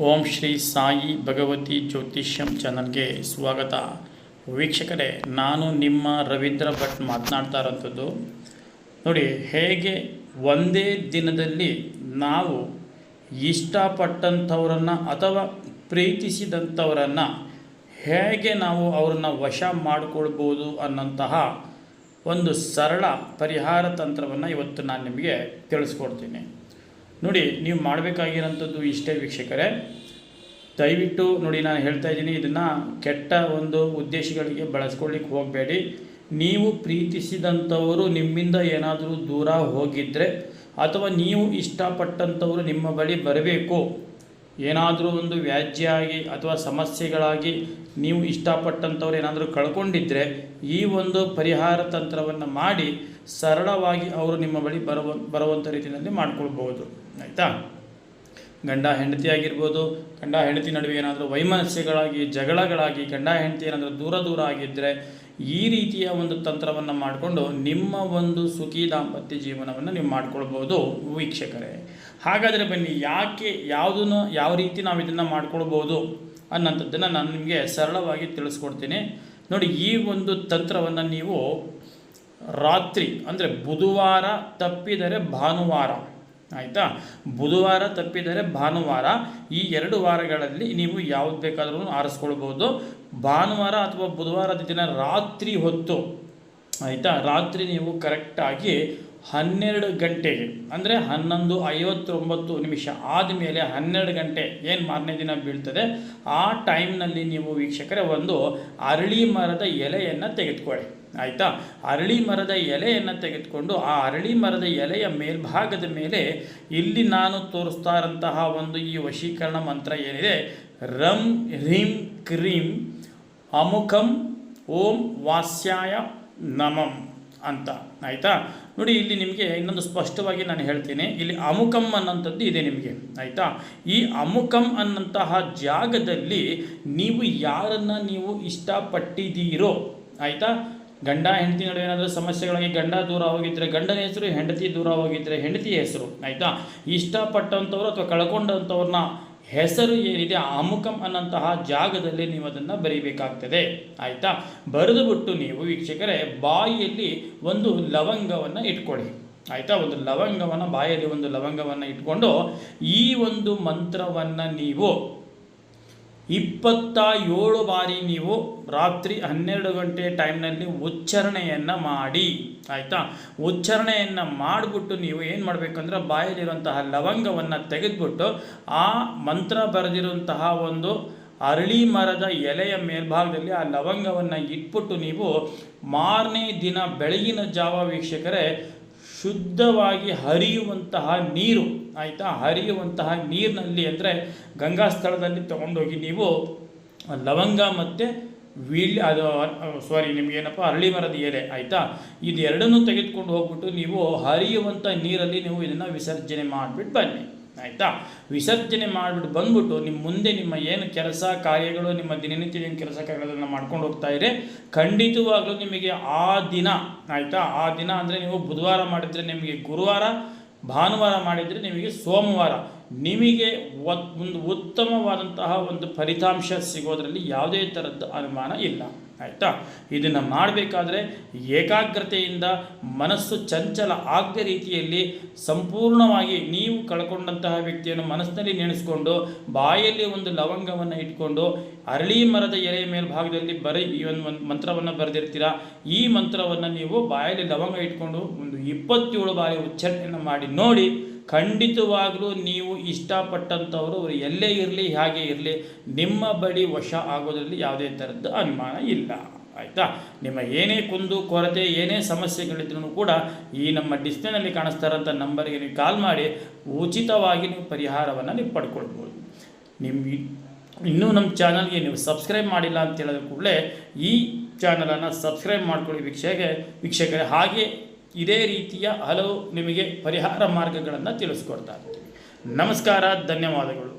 ಓಂ ಶ್ರೀ ಸಾಯಿ ಭಗವತಿ ಜ್ಯೋತಿಷ್ಯಂ ಚಾನಲ್ಗೆ ಸ್ವಾಗತ. ವೀಕ್ಷಕರೇ, ನಾನು ನಿಮ್ಮ ರವೀಂದ್ರ ಭಟ್ ಮಾತನಾಡ್ತಾ ಇರೋಂಥದ್ದು. ನೋಡಿ, ಹೇಗೆ ಒಂದೇ ದಿನದಲ್ಲಿ ನಾವು ಇಷ್ಟಪಟ್ಟಂಥವರನ್ನು ಅಥವಾ ಪ್ರೀತಿಸಿದಂಥವರನ್ನು ಹೇಗೆ ನಾವು ಅವ್ರನ್ನ ವಶ ಮಾಡಿಕೊಳ್ಬೋದು ಅನ್ನೋಂತಹ ಒಂದು ಸರಳ ಪರಿಹಾರ ತಂತ್ರವನ್ನು ಇವತ್ತು ನಾನು ನಿಮಗೆ ತಿಳಿಸ್ಕೊಡ್ತೀನಿ. ನೋಡಿ, ನೀವು ಮಾಡಬೇಕಾಗಿರೋಂಥದ್ದು ಇಷ್ಟೇ ವೀಕ್ಷಕರೇ. ದಯವಿಟ್ಟು ನೋಡಿ, ನಾನು ಹೇಳ್ತಾ ಇದ್ದೀನಿ, ಇದನ್ನು ಕೆಟ್ಟ ಒಂದು ಉದ್ದೇಶಗಳಿಗೆ ಬಳಸ್ಕೊಳ್ಳಿಕ್ಕೆ ಹೋಗಬೇಡಿ. ನೀವು ಪ್ರೀತಿಸಿದಂಥವರು ನಿಮ್ಮಿಂದ ಏನಾದರೂ ದೂರ ಹೋಗಿದ್ದರೆ ಅಥವಾ ನೀವು ಇಷ್ಟಪಟ್ಟಂಥವರು ನಿಮ್ಮ ಬಳಿ ಬರಬೇಕು, ಏನಾದರೂ ಒಂದು ವ್ಯಾಜ್ಯ ಆಗಿ ಅಥವಾ ಸಮಸ್ಯೆಗಳಾಗಿ ನೀವು ಇಷ್ಟಪಟ್ಟಂಥವ್ರು ಏನಾದರೂ ಕಳ್ಕೊಂಡಿದ್ದರೆ ಈ ಒಂದು ಪರಿಹಾರ ತಂತ್ರವನ್ನು ಮಾಡಿ ಸರಳವಾಗಿ ಅವರು ನಿಮ್ಮ ಬಳಿ ಬರುವಂಥ ರೀತಿಯಲ್ಲಿ ಮಾಡ್ಕೊಳ್ಬೋದು. ಆಯಿತಾ? ಗಂಡ ಹೆಂಡತಿ ಆಗಿರ್ಬೋದು, ಗಂಡ ಹೆಂಡತಿ ನಡುವೆ ಏನಾದರೂ ವೈಮನಸ್ಯಗಳಾಗಿ ಜಗಳಗಳಾಗಿ ಗಂಡ ಹೆಂಡತಿ ಏನಾದರೂ ದೂರ ಆಗಿದ್ದರೆ ಈ ರೀತಿಯ ಒಂದು ತಂತ್ರವನ್ನು ಮಾಡಿಕೊಂಡು ನಿಮ್ಮ ಒಂದು ಸುಖಿ ದಾಂಪತ್ಯ ಜೀವನವನ್ನು ನೀವು ಮಾಡ್ಕೊಳ್ಬೋದು ವೀಕ್ಷಕರೇ. ಹಾಗಾದರೆ ಬನ್ನಿ, ಯಾವ ರೀತಿ ನಾವು ಇದನ್ನು ಮಾಡ್ಕೊಳ್ಬೋದು ಅನ್ನೋಂಥದ್ದನ್ನು ನಾನು ನಿಮಗೆ ಸರಳವಾಗಿ ತಿಳಿಸ್ಕೊಡ್ತೀನಿ. ನೋಡಿ, ಈ ಒಂದು ತಂತ್ರವನ್ನು ನೀವು ರಾತ್ರಿ ಅಂದರೆ ಬುಧವಾರ ತಪ್ಪಿದರೆ ಭಾನುವಾರ, ಆಯಿತಾ, ಬುಧವಾರ ತಪ್ಪಿದರೆ ಭಾನುವಾರ, ಈ 2 ವಾರಗಳಲ್ಲಿ ನೀವು ಯಾವ್ದು ಬೇಕಾದ್ರೂ ಆರಿಸ್ಕೊಳ್ಬೋದು. ಭಾನುವಾರ ಅಥವಾ ಬುಧವಾರದ ದಿನ ರಾತ್ರಿ ಹೊತ್ತು, ಆಯಿತಾ, ರಾತ್ರಿ ನೀವು ಕರೆಕ್ಟಾಗಿ 12 ಗಂಟೆಗೆ ಅಂದರೆ 11:59 ಆದಮೇಲೆ 12 ಗಂಟೆ ಏನು ಮಾರನೇ ದಿನ ಬೀಳ್ತದೆ ಆ ಟೈಮ್ನಲ್ಲಿ ನೀವು ವೀಕ್ಷಕರೇ ಒಂದು ಅರಳಿ ಮರದ ಎಲೆಯನ್ನು ತೆಗೆದುಕೊಳ್ಳಿ. ಆಯಿತಾ? ಅರಳಿ ಮರದ ಎಲೆಯನ್ನು ತೆಗೆದುಕೊಂಡು ಆ ಅರಳಿ ಮರದ ಎಲೆಯ ಮೇಲ್ಭಾಗದ ಮೇಲೆ ಇಲ್ಲಿ ನಾನು ತೋರಿಸ್ತಾ ಇರೋಂತಹ ಒಂದು ಈ ವಶೀಕರಣ ಮಂತ್ರ ಏನಿದೆ, ರಂ ಹ್ರೀಂ ಕ್ರೀಂ ಅಮುಖಂ ಓಂ ವಾಸ್ಯಾಯ ನಮಂ ಅಂತ. ಆಯಿತಾ? ನೋಡಿ, ಇಲ್ಲಿ ನಿಮಗೆ ಇನ್ನೊಂದು ಸ್ಪಷ್ಟವಾಗಿ ನಾನು ಹೇಳ್ತೀನಿ. ಇಲ್ಲಿ ಅಮುಕಂ ಅನ್ನೋಂಥದ್ದು ಇದೆ ನಿಮಗೆ. ಆಯಿತಾ? ಈ ಅಮುಕಂ ಅನ್ನಂತಹ ಜಾಗದಲ್ಲಿ ನೀವು ಯಾರನ್ನು ನೀವು ಇಷ್ಟಪಟ್ಟಿದ್ದೀರೋ, ಆಯಿತಾ, ಗಂಡ ಹೆಂಡತಿ ನಡುವೆ ಏನಾದರೂ ಸಮಸ್ಯೆಗಳಾಗಿ ಗಂಡ ದೂರ ಹೋಗಿದ್ದರೆ ಗಂಡನ ಹೆಸರು, ಹೆಂಡತಿ ದೂರ ಹೋಗಿದ್ದರೆ ಹೆಂಡತಿಯ ಹೆಸರು, ಆಯಿತಾ, ಇಷ್ಟಪಟ್ಟಂಥವ್ರು ಅಥವಾ ಕಳ್ಕೊಂಡಂಥವ್ರನ್ನ ಹೆಸರು ಏನಿದೆ ಅಮುಕಂ ಅನ್ನಂತಹ ಜಾಗದಲ್ಲಿ ನೀವು ಅದನ್ನು ಬರೀಬೇಕಾಗ್ತದೆ. ಆಯಿತಾ? ಬರೆದುಬಿಟ್ಟು ನೀವು ವೀಕ್ಷಕರೇ ಬಾಯಿಯಲ್ಲಿ ಒಂದು ಲವಂಗವನ್ನು ಇಟ್ಕೊಳ್ಳಿ. ಆಯಿತಾ? ಬಾಯಲ್ಲಿ ಒಂದು ಲವಂಗವನ್ನು ಇಟ್ಕೊಂಡು ಈ ಒಂದು ಮಂತ್ರವನ್ನು ನೀವು 27 ಬಾರಿ ನೀವು ರಾತ್ರಿ 12 ಗಂಟೆ ಟೈಮ್ನಲ್ಲಿ ಉಚ್ಚಾರಣೆಯನ್ನು ಮಾಡಿ. ಆಯಿತಾ? ಉಚ್ಚಾರಣೆಯನ್ನು ಮಾಡಿಬಿಟ್ಟು ನೀವು ಏನು ಮಾಡಬೇಕಂದ್ರೆ ಬಾಯಲ್ಲಿರುವಂತಹ ಲವಂಗವನ್ನು ತೆಗೆದುಬಿಟ್ಟು ಆ ಮಂತ್ರ ಬರೆದಿರುವಂತಹ ಒಂದು ಅರಳಿ ಮರದ ಎಲೆಯ ಮೇಲ್ಭಾಗದಲ್ಲಿ ಆ ಲವಂಗವನ್ನು ಇಟ್ಬಿಟ್ಟು ನೀವು ಮಾರನೇ ದಿನ ಬೆಳಗಿನ ಜಾವ ವೀಕ್ಷಕರೇ ಶುದ್ಧವಾಗಿ ಹರಿಯುವಂತಹ ನೀರು, ಆಯಿತಾ, ಹರಿಯುವಂತಹ ನೀರಿನಲ್ಲಿ ಅಂದರೆ ಗಂಗಾ ಸ್ಥಳದಲ್ಲಿ ತೊಗೊಂಡೋಗಿ ನೀವು ಲವಂಗ ಮತ್ತು ನಿಮಗೇನಪ್ಪ ಅರಳಿ ಮರದ ಎಲೆ, ಆಯಿತಾ, ಇದೆರಡನ್ನೂ ತೆಗೆದುಕೊಂಡು ಹೋಗ್ಬಿಟ್ಟು ನೀವು ಹರಿಯುವಂಥ ನೀರಲ್ಲಿ ನೀವು ಇದನ್ನು ವಿಸರ್ಜನೆ ಮಾಡಿಬಿಟ್ಟು ಬನ್ನಿ. ಆಯಿತಾ? ವಿಸರ್ಜನೆ ಮಾಡಿಬಿಟ್ಟು ಬಂದ್ಬಿಟ್ಟು ನಿಮ್ಮ ಮುಂದೆ ನಿಮ್ಮ ಏನು ಕೆಲಸ ಕಾರ್ಯಗಳು, ನಿಮ್ಮ ದಿನನಿತ್ಯದ ಏನು ಕೆಲಸ ಕಾರ್ಯಗಳನ್ನು ಮಾಡ್ಕೊಂಡು ಹೋಗ್ತಾ ಇದ್ರೆ ಖಂಡಿತವಾಗಲೂ ನಿಮಗೆ ಆ ದಿನ, ಆಯಿತಾ, ಆ ದಿನ ಅಂದರೆ ನೀವು ಬುಧವಾರ ಮಾಡಿದರೆ ನಿಮಗೆ ಗುರುವಾರ, ಭಾನುವಾರ ಮಾಡಿದರೆ ನಿಮಗೆ ಸೋಮವಾರ, ನಿಮಗೆ ಒಂದು ಉತ್ತಮವಾದಂತಹ ಒಂದು ಫಲಿತಾಂಶ ಸಿಗೋದರಲ್ಲಿ ಯಾವುದೇ ಥರದ್ದು ಅನುಮಾನ ಇಲ್ಲ. ಆಯಿತಾ? ಇದನ್ನು ಮಾಡಬೇಕಾದ್ರೆ ಏಕಾಗ್ರತೆಯಿಂದ ಮನಸ್ಸು ಚಂಚಲ ಆಗದ ರೀತಿಯಲ್ಲಿ ಸಂಪೂರ್ಣವಾಗಿ ನೀವು ಕಳ್ಕೊಂಡಂತಹ ವ್ಯಕ್ತಿಯನ್ನು ಮನಸ್ಸಿನಲ್ಲಿ ನೆನೆಸ್ಕೊಂಡು ಬಾಯಲ್ಲಿ ಒಂದು ಲವಂಗವನ್ನು ಇಟ್ಕೊಂಡು ಅರಳಿ ಮರದ ಎಲೆಯ ಮೇಲ್ಭಾಗದಲ್ಲಿ ಈ ಒಂದು ಮಂತ್ರವನ್ನು ಬರೆದಿರ್ತೀರ. ಈ ಮಂತ್ರವನ್ನು ನೀವು ಬಾಯಲ್ಲಿ ಲವಂಗ ಇಟ್ಕೊಂಡು ಒಂದು 27 ಬಾರಿ ಉಚ್ಚಾರಣೆಯನ್ನು ಮಾಡಿ ನೋಡಿ. ಖಂಡಿತವಾಗಲೂ ನೀವು ಇಷ್ಟಪಟ್ಟಂಥವರು ಅವರು ಎಲ್ಲೇ ಇರಲಿ, ಹಾಗೆ ಇರಲಿ, ನಿಮ್ಮ ಬಳಿ ವಶ ಆಗೋದ್ರಲ್ಲಿ ಯಾವುದೇ ಥರದ್ದು ಅನುಮಾನ ಇಲ್ಲ. ಆಯಿತಾ? ನಿಮ್ಮ ಏನೇ ಕುಂದು ಕೊರತೆ ಏನೇ ಸಮಸ್ಯೆಗಳಿದ್ರೂ ಕೂಡ ಈ ನಮ್ಮ ಡಿಸ್ಪ್ಲೇನಲ್ಲಿ ಕಾಣಿಸ್ತಾ ಇರೋಂಥ ನಂಬರ್ಗೆ ನೀವು ಕಾಲ್ ಮಾಡಿ ಉಚಿತವಾಗಿ ನೀವು ಪರಿಹಾರವನ್ನು ನೀವು ಪಡ್ಕೊಳ್ಬೋದು. ಇನ್ನೂ ನಮ್ಮ ಚಾನಲ್ಗೆ ನೀವು ಸಬ್ಸ್ಕ್ರೈಬ್ ಮಾಡಿಲ್ಲ ಅಂತ ಹೇಳಿದ ಕೂಡಲೇ ಈ ಚಾನಲನ್ನು ಸಬ್ಸ್ಕ್ರೈಬ್ ಮಾಡ್ಕೊಳ್ಳಿ ವೀಕ್ಷಕರೇ. ಹಾಗೆ ಇದೇ ರೀತಿಯ ಹಲವು ನಿಮಗೆ ಪರಿಹಾರ ಮಾರ್ಗಗಳನ್ನು ತಿಳಿಸ್ಕೊಡ್ತಾ ಇರ್ತೀವಿ. ನಮಸ್ಕಾರ, ಧನ್ಯವಾದಗಳು.